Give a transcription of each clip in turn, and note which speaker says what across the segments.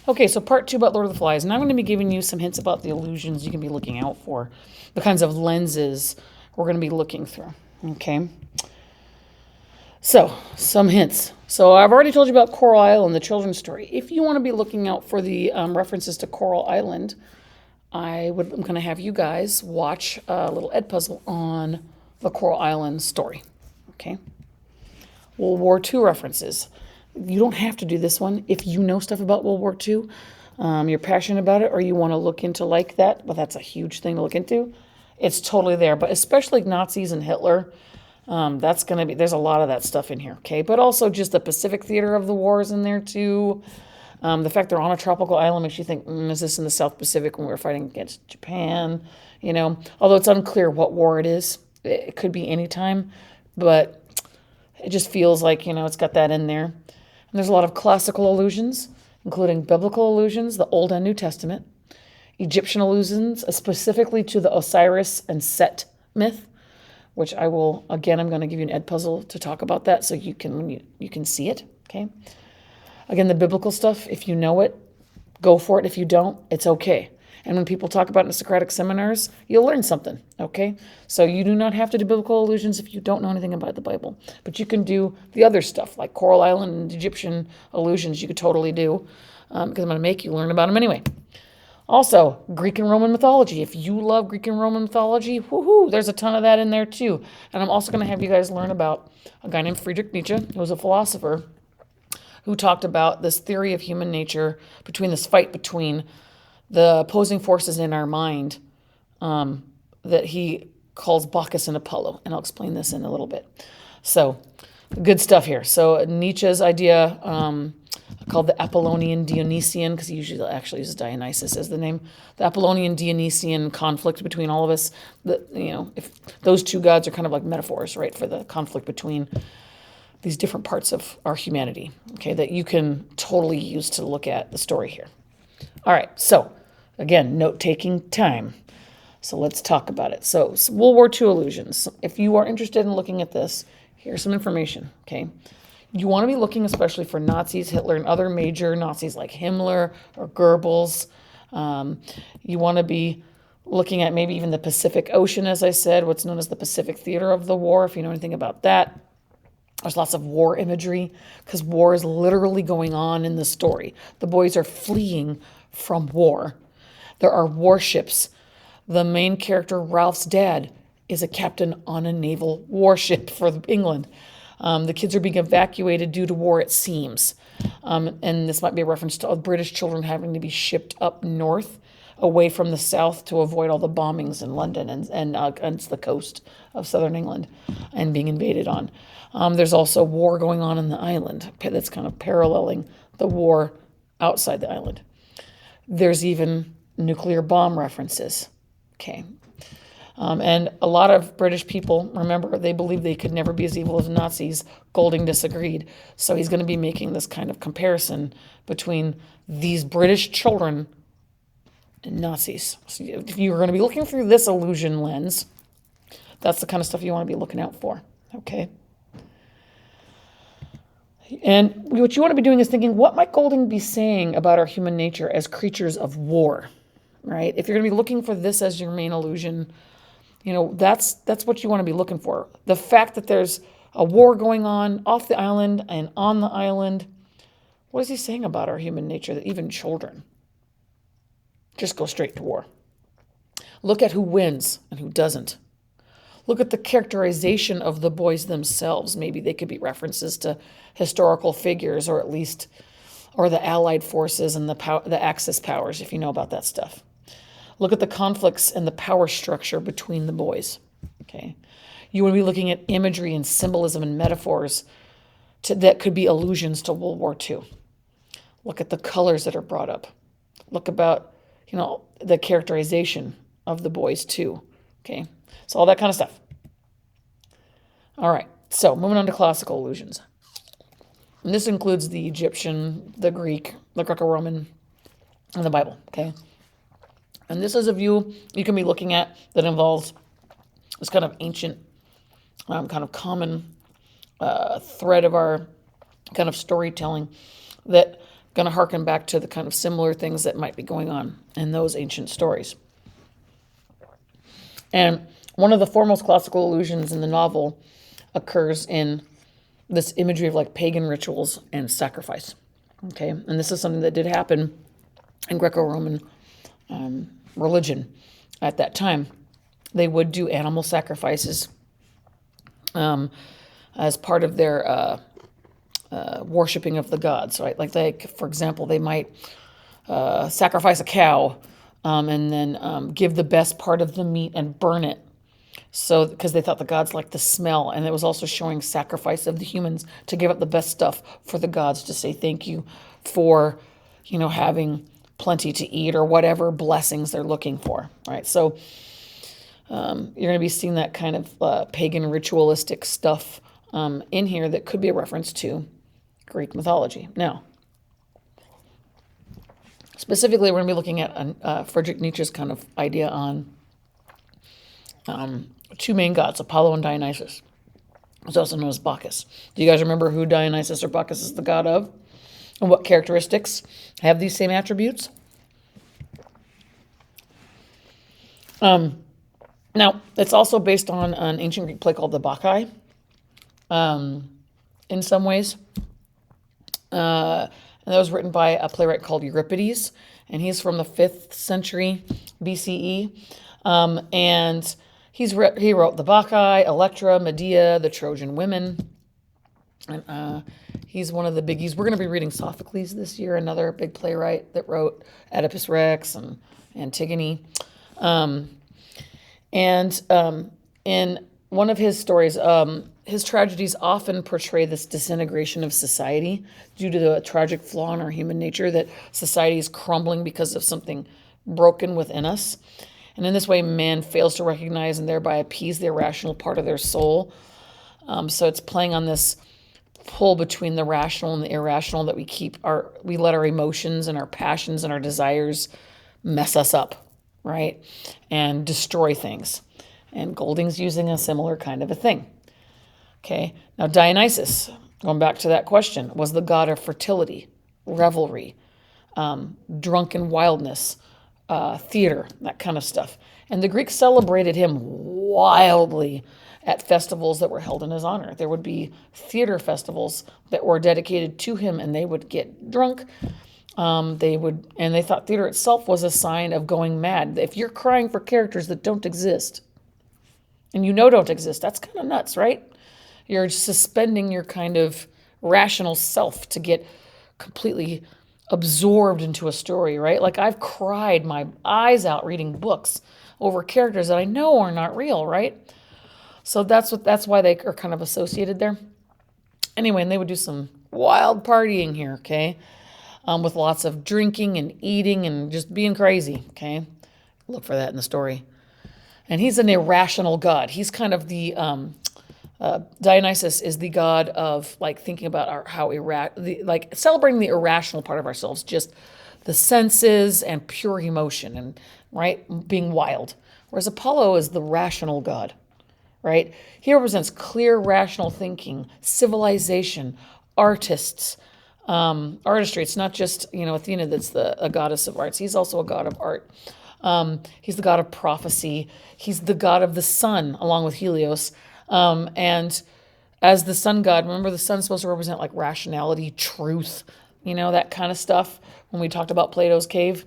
Speaker 1: Okay, so part two about Lord of the Flies. And I'm going to be giving you some hints about the illusions you can be looking out for, the kinds of lenses we're going to be looking through. Okay, so some hints. So I've already told you about Coral Island, the children's story. If you want to be looking out for the references to Coral Island, I'm going to have you guys watch a little Ed puzzle on the Coral Island story. Okay, World War II references. You don't have to do this one if you know stuff about World War II. You're passionate about it, or you want to look into like that. Well, that's a huge thing to look into. It's totally there, but especially Nazis and Hitler. That's going to be, there's a lot of that stuff in here, okay? But also just the Pacific theater of the wars in there too. The fact they're on a tropical island makes you think, is this in the South Pacific when we were fighting against Japan? You know, although it's unclear what war it is. It could be any time, but it just feels like, it's got that in there. And there's a lot of classical allusions, including biblical allusions, the Old and New Testament, Egyptian allusions, specifically to the Osiris and Set myth, which I'm going to give you an Ed puzzle to talk about that so you can see it, okay? Again, the biblical stuff, if you know it, go for it. If you don't, it's okay. And when people talk about it in Socratic seminars, you'll learn something, okay? So you do not have to do biblical allusions if you don't know anything about the Bible. But you can do the other stuff, like Coral Island and Egyptian allusions, you could totally do, because I'm going to make you learn about them anyway. Also, Greek and Roman mythology. If you love Greek and Roman mythology, woohoo, there's a ton of that in there too. And I'm also going to have you guys learn about a guy named Friedrich Nietzsche, who was a philosopher, who talked about this theory of human nature, this fight between the opposing forces in our mind, that he calls Bacchus and Apollo. And I'll explain this in a little bit. So, good stuff here. So, Nietzsche's idea, called the Apollonian Dionysian, because he usually actually uses Dionysus as the name, the Apollonian Dionysian conflict between all of us. If those two gods are kind of like metaphors, right, for the conflict between these different parts of our humanity, okay, that you can totally use to look at the story here. All right, so again, note-taking time. So let's talk about it. So World War II illusions. If you are interested in looking at this, here's some information, okay? You want to be looking especially for Nazis, Hitler, and other major Nazis like Himmler or Goebbels. You want to be looking at maybe even the Pacific Ocean, as I said, what's known as the Pacific theater of the war, if you know anything about that. There's lots of war imagery because war is literally going on in the story. The boys are fleeing from war. There are warships. The main character, Ralph's dad, is a captain on a naval warship for England. The kids are being evacuated due to war, it seems. And this might be a reference to British children having to be shipped up north, away from the south, to avoid all the bombings in London and against the coast of southern England and being invaded on. There's also war going on the island that's kind of paralleling the war outside the island. There's even nuclear bomb references. Okay. And a lot of British people, remember, they believed they could never be as evil as Nazis. Golding disagreed. So he's going to be making this kind of comparison between these British children and Nazis. So if you're going to be looking through this illusion lens, that's the kind of stuff you want to be looking out for. Okay. And what you want to be doing is thinking, what might Golding be saying about our human nature as creatures of war, right? If you're going to be looking for this as your main illusion, that's what you want to be looking for. The fact that there's a war going on off the island and on the island, what is he saying about our human nature that even children just go straight to war? Look at who wins and who doesn't. Look at the characterization of the boys themselves. Maybe they could be references to historical figures, or the Allied forces and the Axis powers, if you know about that stuff. Look at the conflicts and the power structure between the boys. Okay, you want to be looking at imagery and symbolism and metaphors that could be allusions to World War II. Look at the colors that are brought up. Look about the characterization of the boys too. Okay. So all that kind of stuff. All right, so moving on to classical allusions. And this includes the Egyptian, the Greek, the Greco-Roman, and the Bible, okay? And this is a view you can be looking at that involves this kind of ancient, kind of common thread of our kind of storytelling that going to harken back to the kind of similar things that might be going on in those ancient stories. And one of the foremost classical allusions in the novel occurs in this imagery of like pagan rituals and sacrifice. Okay, and this is something that did happen in Greco-Roman religion at that time. They would do animal sacrifices as part of their worshiping of the gods, right? Like for example, they might sacrifice a cow and then give the best part of the meat and burn it. So, because they thought the gods liked the smell, and it was also showing sacrifice of the humans to give up the best stuff for the gods to say thank you for, having plenty to eat or whatever blessings they're looking for, right? So, you're going to be seeing that kind of pagan ritualistic stuff in here that could be a reference to Greek mythology. Now, specifically, we're going to be looking at Friedrich Nietzsche's kind of idea on two main gods, Apollo and Dionysus. It's also known as Bacchus. Do you guys remember who Dionysus or Bacchus is the god of? And what characteristics have these same attributes? Now, it's also based on an ancient Greek play called the Bacchae, in some ways. And that was written by a playwright called Euripides, and he's from the 5th century BCE. And he wrote the Bacchae, Electra, Medea, the Trojan Women. And he's one of the biggies. We're going to be reading Sophocles this year, another big playwright that wrote Oedipus Rex and Antigone. In one of his stories, his tragedies often portray this disintegration of society due to the tragic flaw in our human nature that society is crumbling because of something broken within us. And in this way, man fails to recognize and thereby appease the irrational part of their soul. So it's playing on this pull between the rational and the irrational that we let our emotions and our passions and our desires mess us up, right? And destroy things. And Golding's using a similar kind of a thing. Okay, now Dionysus, going back to that question, was the god of fertility, revelry, drunken wildness, theater, that kind of stuff. And the Greeks celebrated him wildly at festivals that were held in his honor. There would be theater festivals that were dedicated to him, and they would get drunk. They thought theater itself was a sign of going mad. If you're crying for characters that don't exist, and don't exist, that's kind of nuts, right? You're suspending your kind of rational self to get completely absorbed into a story, right? Like I've cried my eyes out reading books over characters that I know are not real, right? So that's why they are kind of associated there. Anyway, and they would do some wild partying here, okay? With lots of drinking and eating and just being crazy, okay? Look for that in the story. And he's an irrational god. He's kind of the Dionysus is the god of like thinking about celebrating the irrational part of ourselves, just the senses and pure emotion, and right, being wild. Whereas Apollo is the rational god, right? He represents clear, rational thinking, civilization, artists, artistry. It's not just Athena that's a goddess of arts. He's also a god of art. He's the god of prophecy. He's the god of the sun, along with Helios. And as the sun god, remember the sun's supposed to represent like rationality, truth, that kind of stuff when we talked about Plato's cave.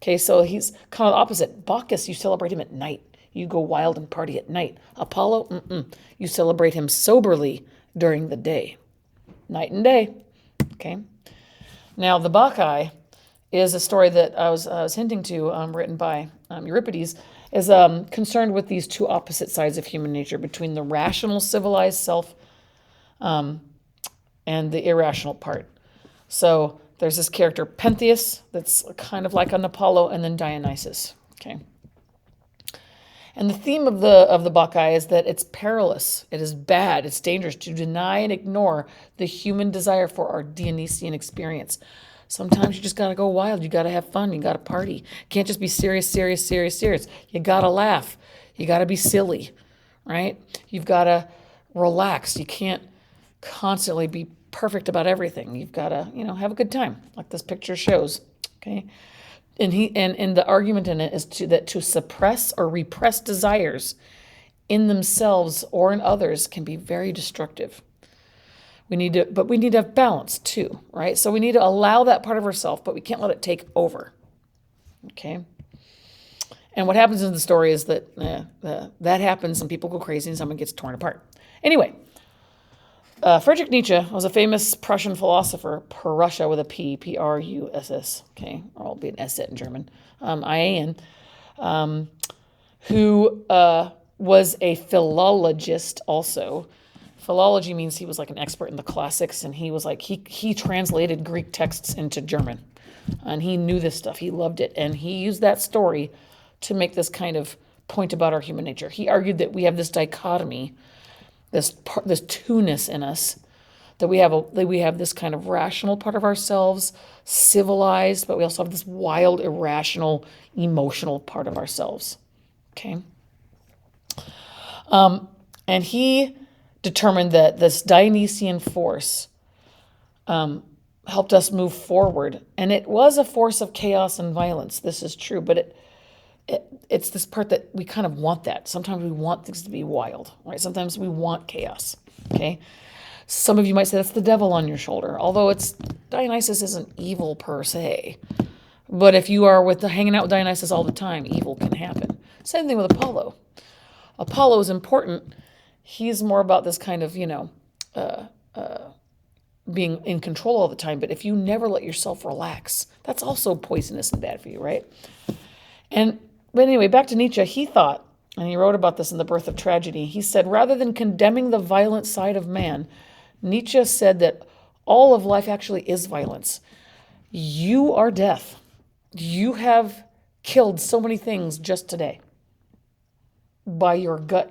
Speaker 1: Okay, so he's kind of the opposite. Bacchus, you celebrate him at night. You go wild and party at night. Apollo, you celebrate him soberly during the day. Night and day. Okay. Now, the Bacchae is a story that I was hinting to, written by Euripides, is concerned with these two opposite sides of human nature, between the rational, civilized self and the irrational part. So there's this character Pentheus that's kind of like an Apollo, and then Dionysus. Okay. And the theme of the Bacchae is that it's perilous, it is bad, it's dangerous to deny and ignore the human desire for our Dionysian experience. Sometimes you just got to go wild. You got to have fun. You got to party. You can't just be serious, serious, serious, serious. You got to laugh. You got to be silly, right? You've got to relax. You can't constantly be perfect about everything. You've got to, have a good time, like this picture shows. Okay. And the argument in it is to suppress or repress desires in themselves or in others can be very destructive. But we need to have balance too, right? So we need to allow that part of ourselves, but we can't let it take over. Okay. And what happens in the story is that that happens and people go crazy and someone gets torn apart. Anyway, Friedrich Nietzsche was a famous Prussian philosopher, Prussia with a P, P-R-U-S-S, okay, or I'll be an S in German, I-A-N, who was a philologist also. Philology means he was like an expert in the classics, and he was like, he translated Greek texts into German, and he knew this stuff. He loved it, and he used that story to make this kind of point about our human nature. He argued that we have this dichotomy, this two-ness in us, that we have this kind of rational part of ourselves, civilized, but we also have this wild, irrational, emotional part of ourselves. Okay? And he determined that this Dionysian force helped us move forward. And it was a force of chaos and violence. This is true, but it's this part that we kind of want that. Sometimes we want things to be wild, right? Sometimes we want chaos, okay? Some of you might say that's the devil on your shoulder, although Dionysus isn't evil per se. But if you are hanging out with Dionysus all the time, evil can happen. Same thing with Apollo. Apollo is important. He's more about this kind of, being in control all the time. But if you never let yourself relax, that's also poisonous and bad for you, right? But anyway, back to Nietzsche. He thought, and he wrote about this in The Birth of Tragedy, he said, rather than condemning the violent side of man, Nietzsche said that all of life actually is violence. You are death. You have killed so many things just today by your gut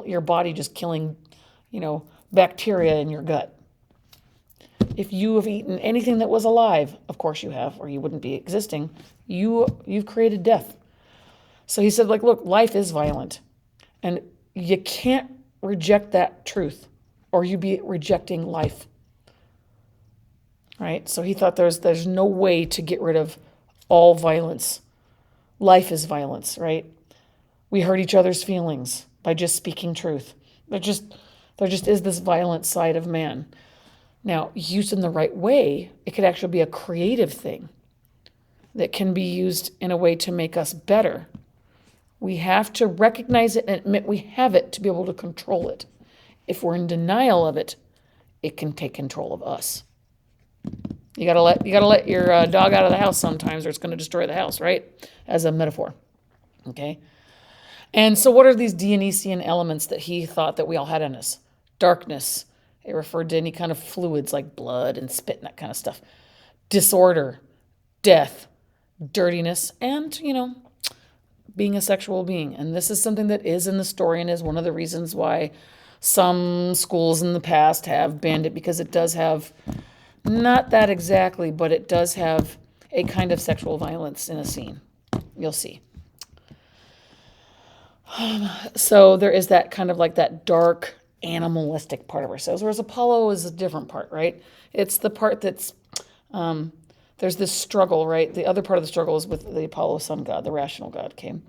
Speaker 1: your body just killing, bacteria in your gut. If you have eaten anything that was alive, of course you have, or you wouldn't be existing, you've created death. So he said, look, life is violent, and you can't reject that truth, or you'd be rejecting life. Right? So he thought there's no way to get rid of all violence. Life is violence, right? We hurt each other's feelings by just speaking truth. There just is this violent side of man. Now, used in the right way, it could actually be a creative thing that can be used in a way to make us better. We have to recognize it and admit we have it to be able to control it. If we're in denial of it, it can take control of us. You gotta let your dog out of the house sometimes, or it's going to destroy the house, right? As a metaphor. Okay. And so, what are these Dionysian elements that he thought that we all had in us? Darkness. It referred to any kind of fluids like blood and spit and that kind of stuff. Disorder, death, dirtiness, and being a sexual being. And this is something that is in the story and is one of the reasons why some schools in the past have banned it, because it does have, not that exactly, but it does have a kind of sexual violence in a scene. You'll see. So there is that kind of like that dark animalistic part of ourselves, whereas Apollo is a different part, right? It's the part that's, there's this struggle, right? The other part of the struggle is with the Apollo sun god, the rational god came.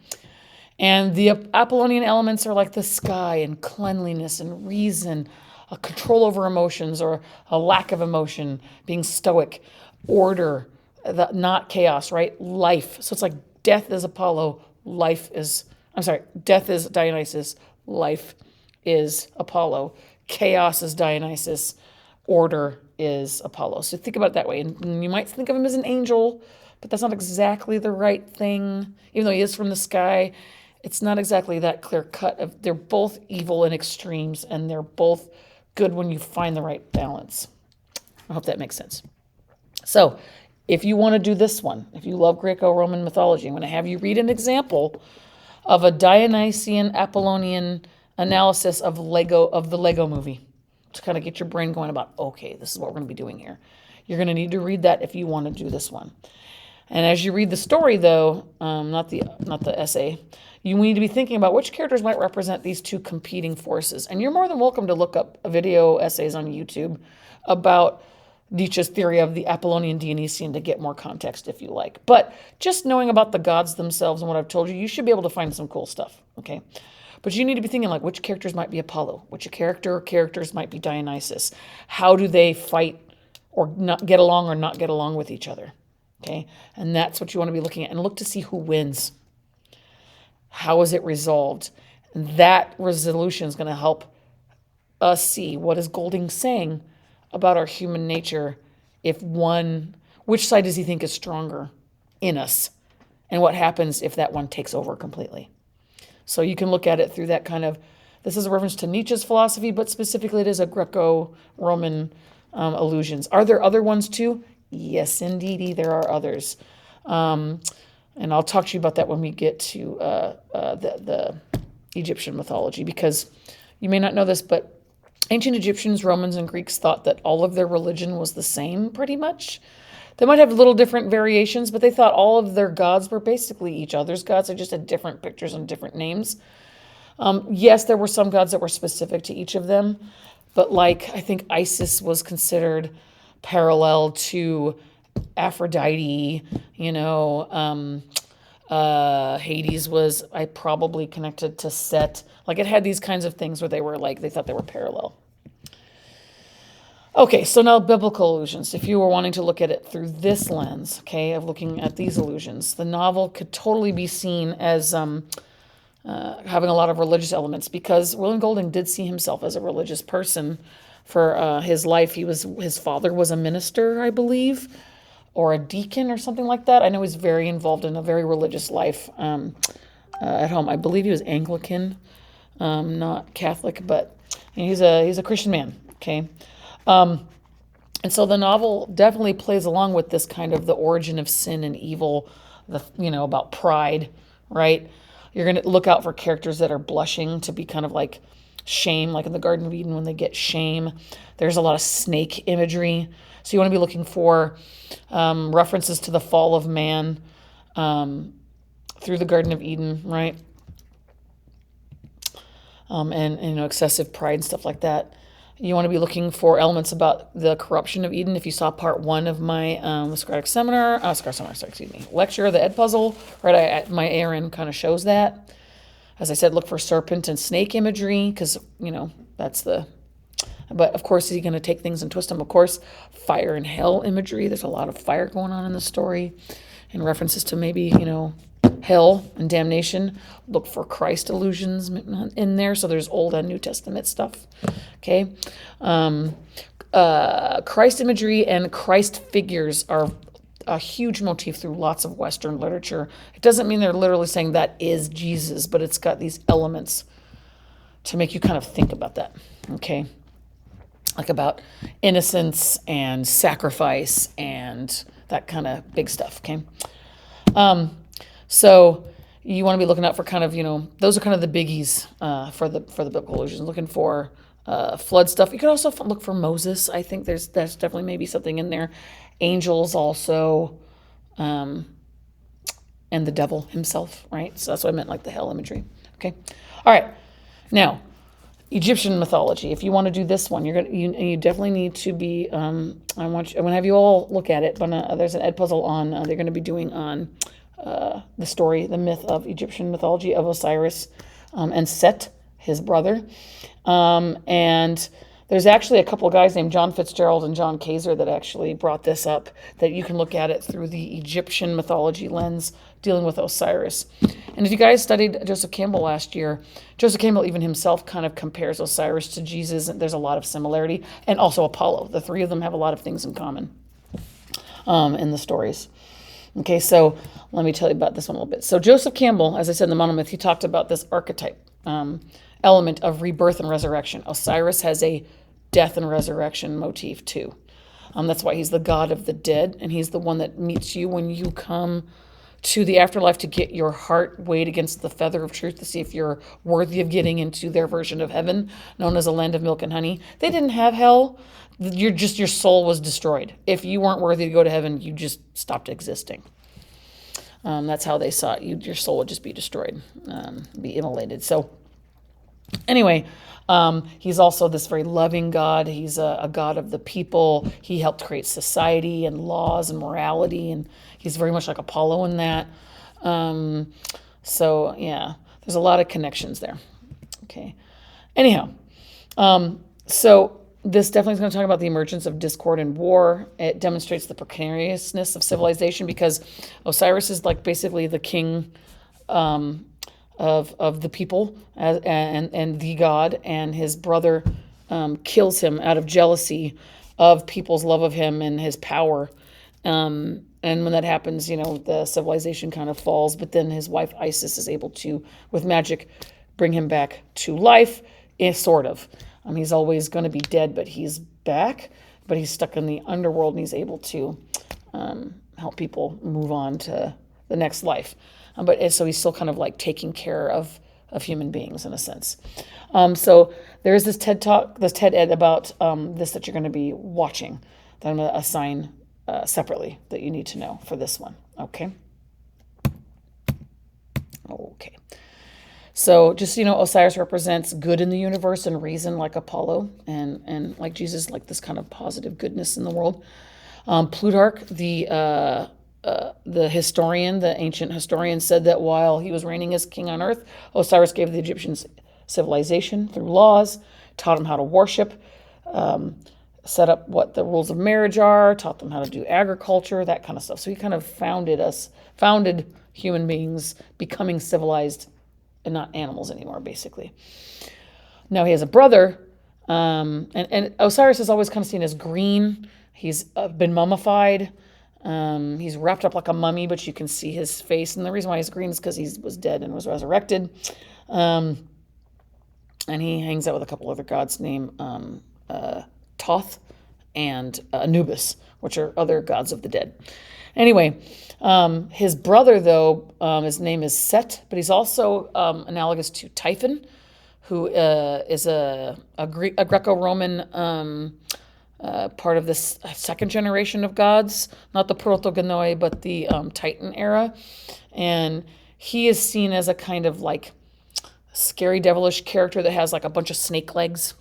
Speaker 1: And the Apollonian elements are like the sky and cleanliness and reason, a control over emotions or a lack of emotion, being stoic, order, not chaos, right? Life. So it's like death is Apollo, death is Dionysus, life is Apollo, chaos is Dionysus, order is Apollo. So think about it that way. And you might think of him as an angel, but that's not exactly the right thing. Even though he is from the sky, it's not exactly that clear cut. They're both evil in extremes, and they're both good when you find the right balance. I hope that makes sense. So if you want to do this one, if you love Greco-Roman mythology, I'm going to have you read an example of a Dionysian Apollonian analysis of the Lego movie, to kind of get your brain going about, okay, this is what we're going to be doing here. You're going to need to read that if you want to do this one. And as you read the story, though, not the essay, you need to be thinking about which characters might represent these two competing forces. And you're more than welcome to look up video essays on YouTube about Nietzsche's theory of the Apollonian Dionysian to get more context if you like. But just knowing about the gods themselves and what I've told you, you should be able to find some cool stuff, okay? But you need to be thinking like which characters might be Apollo, which characters might be Dionysus. How do they fight or not get along or not get along with each other? Okay, and that's what you want to be looking at, and look to see who wins. How is it resolved? And that resolution is going to help us see what is Golding saying about our human nature. Which side does he think is stronger in us, and what happens if that one takes over completely? So you can look at it through that kind of. This is a reference to Nietzsche's philosophy, but specifically it is a Greco-Roman allusions. Are there other ones too? Yes, indeedy, there are others. And I'll talk to you about that when we get to the Egyptian mythology, because you may not know this, but ancient Egyptians, Romans, and Greeks thought that all of their religion was the same, pretty much. They might have little different variations, but they thought all of their gods were basically each other's gods. They just had different pictures and different names. Yes, there were some gods that were specific to each of them, but like I think Isis was considered parallel to Aphrodite, Hades was probably connected to Set. Like it had these kinds of things where they thought they were parallel. Okay, so now biblical allusions. If you were wanting to look at it through this lens, okay, of looking at these allusions, the novel could totally be seen as having a lot of religious elements, because William Golding did see himself as a religious person for his life. His father was a minister, I believe, or a deacon or something like that. I know he's very involved in a very religious life at home. I believe he was Anglican, not Catholic, but he's a Christian man. Okay, and so the novel definitely plays along with this kind of the origin of sin and evil, about pride, right? You're going to look out for characters that are blushing to be kind of like shame, like in the Garden of Eden when they get shame. There's a lot of snake imagery. So you want to be looking for references to the fall of man through the Garden of Eden, right? And excessive pride and stuff like that. You want to be looking for elements about the corruption of Eden. If you saw part 1 of my lecture, the Ed Puzzle, right? My ARN kind of shows that. As I said, look for serpent and snake imagery, because, that's the. But of course, is he going to take things and twist them? Of course, fire and hell imagery. There's a lot of fire going on in the story, and references to maybe, hell and damnation. Look for Christ allusions in there. So there's Old and New Testament stuff. Okay. Christ imagery and Christ figures are a huge motif through lots of Western literature. It doesn't mean they're literally saying that is Jesus, but it's got these elements to make you kind of think about that. Okay. Like about innocence and sacrifice and that kind of big stuff. Okay. So you want to be looking out for kind of, those are kind of the biggies for the biblical allusions. Looking for flood stuff. You could also look for Moses. I think that's definitely maybe something in there. Angels also, and the devil himself, right? So that's what I meant, like the hell imagery. Okay. All right. Now, Egyptian mythology. If you want to do this one, you definitely need to be. I'm going to have you all look at it, but there's an Ed Puzzle on. They're going to be doing on the story, the myth of Egyptian mythology of Osiris and Set, his brother. And there's actually a couple of guys named John Fitzgerald and John Kaiser that actually brought this up, that you can look at it through the Egyptian mythology lens dealing with Osiris. And if you guys studied Joseph Campbell last year, Joseph Campbell even himself kind of compares Osiris to Jesus. And there's a lot of similarity. And also Apollo. The three of them have a lot of things in common in the stories. Okay, so let me tell you about this one a little bit. So Joseph Campbell, as I said in the monomyth, he talked about this archetype element of rebirth and resurrection. Osiris has a death and resurrection motif too. That's why he's the god of the dead, and he's the one that meets you when you come to the afterlife to get your heart weighed against the feather of truth to see if you're worthy of getting into their version of heaven, known as a land of milk and honey. They didn't have hell. Your soul was destroyed. If you weren't worthy to go to heaven, you just stopped existing. That's how they saw it. Your soul would just be destroyed, be immolated. So anyway, he's also this very loving God. He's a God of the people. He helped create society and laws and morality, and he's very much like Apollo in that. So yeah, there's a lot of connections there. Okay. Anyhow, so this definitely is going to talk about the emergence of discord and war. It demonstrates the precariousness of civilization because Osiris is like basically the king of the people and the god, and his brother kills him out of jealousy of people's love of him and his power. And when that happens, the civilization kind of falls. But then his wife Isis is able to, with magic, bring him back to life, sort of. He's always going to be dead, but he's back. But he's stuck in the underworld, and he's able to help people move on to the next life. So he's still kind of like taking care of human beings in a sense. So there's this TED Talk, this TED Ed about this that you're going to be watching that I'm going to assign separately that you need to know for this one. Okay. So just Osiris represents good in the universe and reason, like Apollo, and like Jesus, like this kind of positive goodness in the world. Plutarch, the historian, the ancient historian, said that while he was reigning as king on earth, Osiris gave the Egyptians civilization through laws, taught them how to worship, set up what the rules of marriage are, taught them how to do agriculture, that kind of stuff. So he kind of founded human beings becoming civilized and not animals anymore, basically. Now he has a brother, and Osiris is always kind of seen as green. He's been mummified. He's wrapped up like a mummy, but you can see his face. And the reason why he's green is because he was dead and was resurrected. And he hangs out with a couple other gods named Thoth and Anubis, which are other gods of the dead. Anyway, his brother, though, his name is Set, but he's also analogous to Typhon, who is a Greco-Roman part of this second generation of gods, not the Protogonoi, but the Titan era. And he is seen as a kind of like scary, devilish character that has like a bunch of snake legs.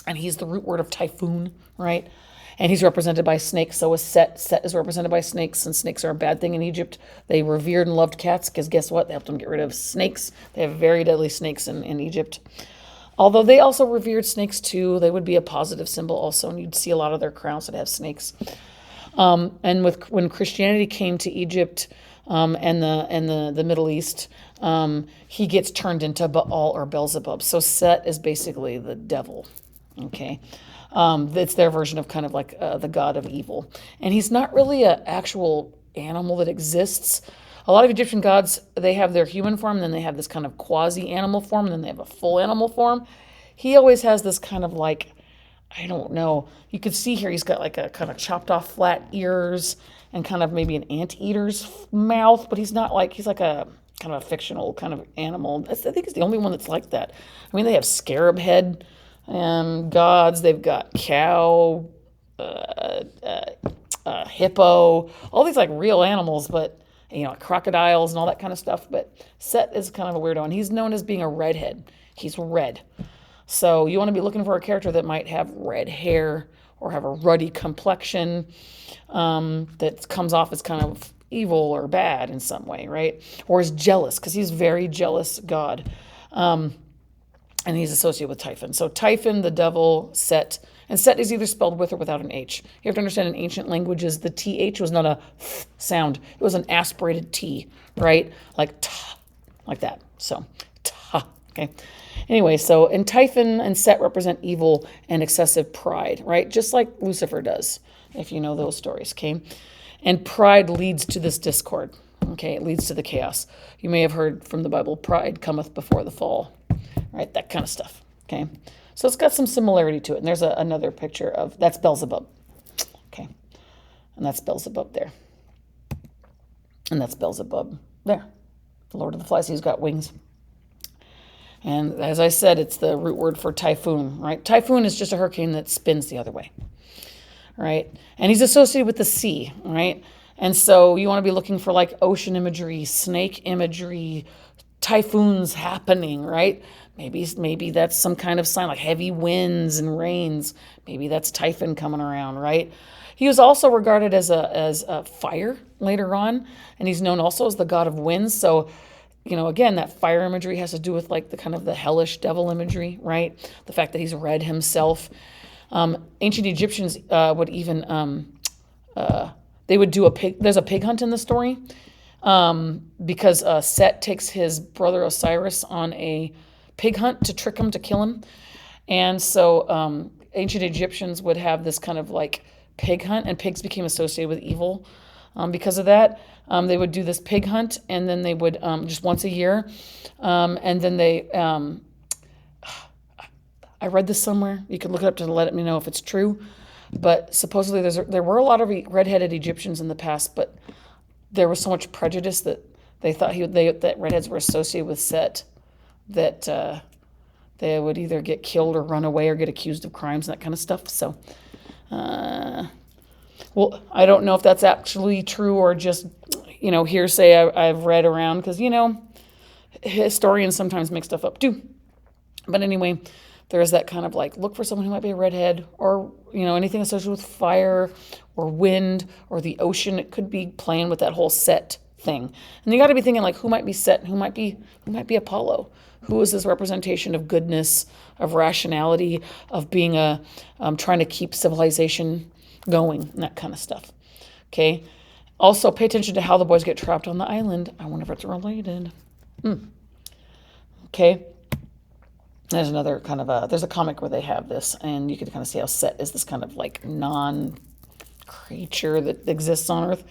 Speaker 1: And he's the root word of typhoon, right? And he's represented by snakes. So is Set. Set is represented by snakes, and snakes are a bad thing in Egypt. They revered and loved cats because guess what? They helped them get rid of snakes. They have very deadly snakes in Egypt. Although they also revered snakes too. They would be a positive symbol also, and you'd see a lot of their crowns that have snakes. And when Christianity came to Egypt and the Middle East, he gets turned into Baal or Beelzebub. So Set is basically the devil. Okay. It's their version of kind of like the god of evil. And he's not really an actual animal that exists. A lot of Egyptian gods, they have their human form, and then they have this kind of quasi-animal form, and then they have a full animal form. He always has this kind of like, I don't know. You can see here he's got like a kind of chopped off flat ears and kind of maybe an anteater's mouth, but he's like a kind of a fictional kind of animal. I think he's the only one that's like that. I mean, they have scarab head gods. They've got cow, hippo, all these like real animals, but crocodiles and all that kind of stuff. But Set is kind of a weirdo, and he's known as being a redhead. He's red. So you want to be looking for a character that might have red hair or have a ruddy complexion that comes off as kind of evil or bad in some way, right? Or is jealous, because he's a very jealous god. And he's associated with Typhon. So Typhon, the devil, Set. And Set is either spelled with or without an H. You have to understand in ancient languages, the TH was not a sound. It was an aspirated T, right? Like ta, like that. So ta, okay? Anyway, and Typhon and Set represent evil and excessive pride, right? Just like Lucifer does, if you know those stories, okay? And pride leads to this discord, okay? It leads to the chaos. You may have heard from the Bible, pride cometh before the fall, right? That kind of stuff, okay? So it's got some similarity to it. And there's another picture that's Beelzebub, okay? And that's Beelzebub there. And that's Beelzebub there, the Lord of the Flies. He's got wings. And as I said, it's the root word for typhoon, right? Typhoon is just a hurricane that spins the other way, right? And he's associated with the sea, right? And so you want to be looking for like ocean imagery, snake imagery, typhoons happening, right? Maybe that's some kind of sign like heavy winds and rains. Maybe that's typhon coming around, right? He was also regarded as a fire later on, and he's known also as the god of winds. So, again, that fire imagery has to do with like the kind of the hellish devil imagery, right? The fact that he's red himself. Ancient Egyptians would even they would do a pig. There's a pig hunt in the story because Set takes his brother Osiris on a pig hunt to trick him to kill him, and so ancient Egyptians would have this kind of like pig hunt, and pigs became associated with evil because of that. They would do this pig hunt, and then they would just once a year, and then they. I read this somewhere. You could look it up to let me know if it's true. But supposedly there were a lot of redheaded Egyptians in the past, but there was so much prejudice that they thought that redheads were associated with Set that they would either get killed or run away or get accused of crimes and that kind of stuff. So, well, I don't know if that's actually true or just hearsay I've read around because historians sometimes make stuff up too. But anyway, there's that kind of like look for someone who might be a redhead or anything associated with fire or wind or the ocean. It could be playing with that whole Set thing. And you got to be thinking like who might be Set and who might be Apollo. Who is this representation of goodness, of rationality, of being trying to keep civilization going and that kind of stuff. Okay. Also, pay attention to how the boys get trapped on the island. I wonder if it's related. Okay. There's another kind of there's a comic where they have this, and you can kind of see how Set is this kind of like non-creature that exists on Earth.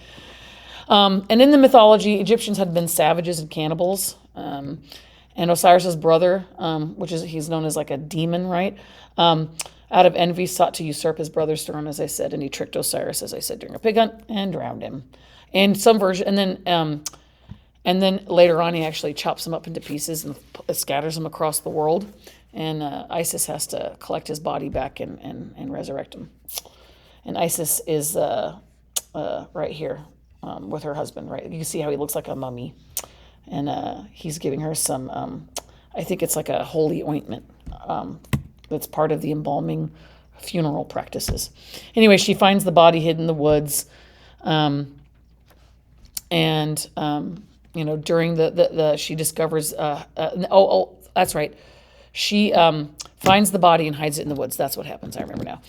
Speaker 1: And in the mythology, Egyptians had been savages and cannibals. And Osiris's brother, he's known as like a demon, right? Out of envy, sought to usurp his brother's throne, as I said, and he tricked Osiris, as I said, during a pig hunt and drowned him. In some version, and then later on, he actually chops him up into pieces and scatters him across the world. And Isis has to collect his body back and resurrect him. And Isis is right here with her husband, right? You can see how he looks like a mummy. And he's giving her some, I think it's like a holy ointment that's part of the embalming funeral practices. Anyway, she finds the body hid in the woods. During she discovers, that's right. She finds the body and hides it in the woods. That's what happens. I remember now.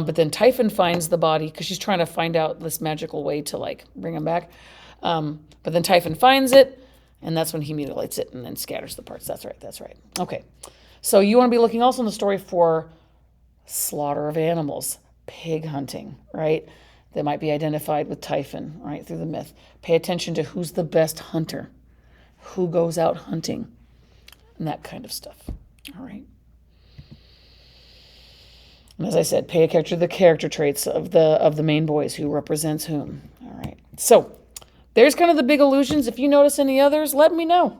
Speaker 1: But then Typhon finds the body because she's trying to find out this magical way to like bring him back. But then Typhon finds it, and that's when he mutilates it and then scatters the parts. That's right. Okay. So you want to be looking also in the story for slaughter of animals, pig hunting, right? That might be identified with Typhon, right, through the myth. Pay attention to who's the best hunter, who goes out hunting, and that kind of stuff. All right. And as I said, pay attention to the character traits of the main boys, who represents whom. All right. So there's kind of the big illusions. If you notice any others, let me know.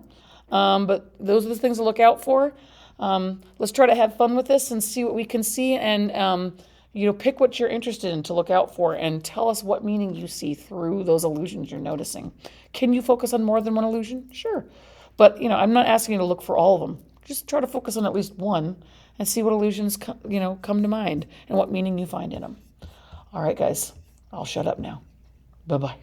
Speaker 1: But those are the things to look out for. Let's try to have fun with this and see what we can see, and pick what you're interested in to look out for and tell us what meaning you see through those illusions you're noticing. Can you focus on more than one illusion? Sure. But, I'm not asking you to look for all of them. Just try to focus on at least one and see what illusions come to mind and what meaning you find in them. All right, guys, I'll shut up now. Bye-bye.